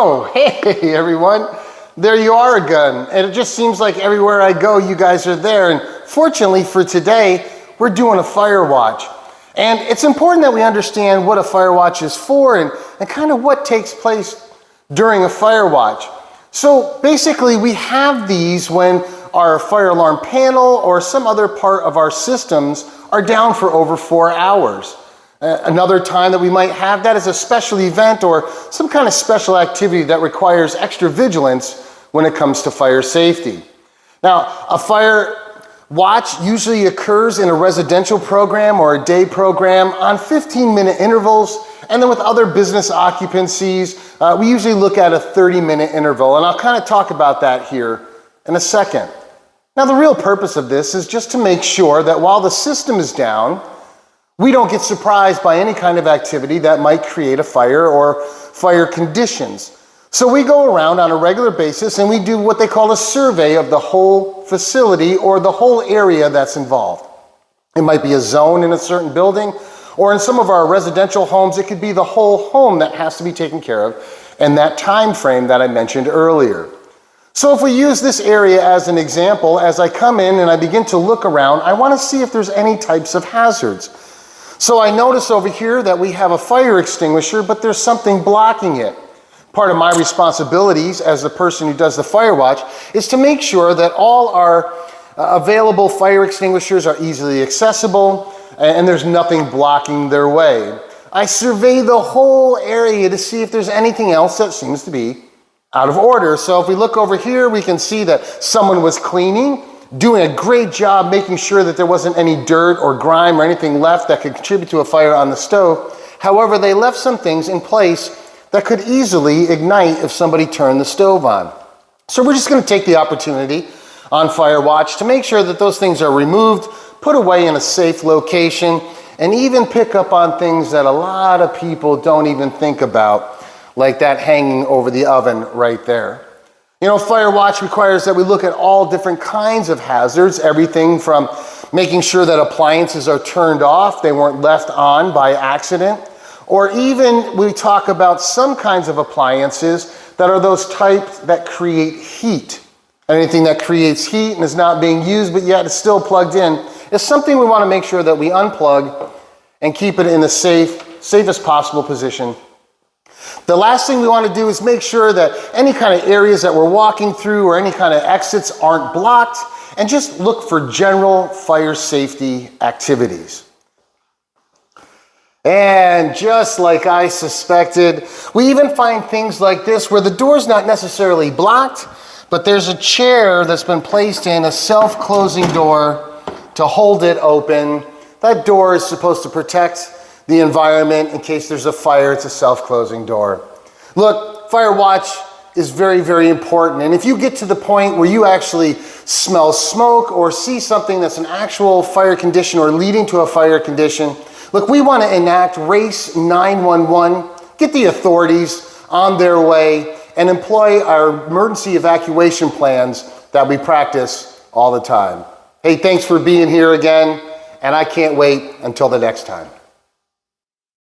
Oh, hey everyone. There you are again. And it just seems like everywhere I go, you guys are there. And fortunately for today, we're doing a fire watch. And it's important that we understand what a fire watch is for and kind of what takes place during a fire watch. So basically we have these when our fire alarm panel or some other part of our systems are down for over 4 hours. Another time that we might have that is a special event or some kind of special activity that requires extra vigilance when it comes to fire safety. Now, a fire watch usually occurs in a residential program or a day program on 15-minute intervals, and then with other business occupancies, we usually look at a 30-minute interval, and I'll kind of talk about that here in a second. Now, the real purpose of this is just to make sure that while the system is down, we don't get surprised by any kind of activity that might create a fire or fire conditions. So we go around on a regular basis and we do what they call a survey of the whole facility or the whole area that's involved. It might be a zone in a certain building, or in some of our residential homes, it could be the whole home that has to be taken care of in that time frame that I mentioned earlier. So if we use this area as an example, as I come in and I begin to look around, I want to see if there's any types of hazards. So I notice over here that we have a fire extinguisher, but there's something blocking it. Part of my responsibilities as the person who does the fire watch is to make sure that all our available fire extinguishers are easily accessible and there's nothing blocking their way. I survey the whole area to see if there's anything else that seems to be out of order. So if we look over here, we can see that someone was cleaning, doing a great job making sure that there wasn't any dirt or grime or anything left that could contribute to a fire on the stove. However, they left some things in place that could easily ignite if somebody turned the stove on. So we're just going to take the opportunity on Fire Watch to make sure that those things are removed, put away in a safe location, and even pick up on things that a lot of people don't even think about, like that hanging over the oven right there. You know, Fire Watch requires that we look at all different kinds of hazards, everything from making sure that appliances are turned off, they weren't left on by accident, or even we talk about some kinds of appliances that are those types that create heat. Anything that creates heat and is not being used but yet is still plugged in is something we want to make sure that we unplug and keep it in the safest possible position. The last thing we want to do is make sure that any kind of areas that we're walking through or any kind of exits aren't blocked, and just look for general fire safety activities. And just like I suspected, we even find things like this where the door's not necessarily blocked, but there's a chair that's been placed in a self-closing door to hold it open. That door is supposed to protect the environment in case there's a fire. It's a self-closing door. Look, Fire Watch is very, very important. And if you get to the point where you actually smell smoke or see something that's an actual fire condition or leading to a fire condition, look, we want to enact Race 911, get the authorities on their way, and employ our emergency evacuation plans that we practice all the time. Hey, thanks for being here again, and I can't wait until the next time.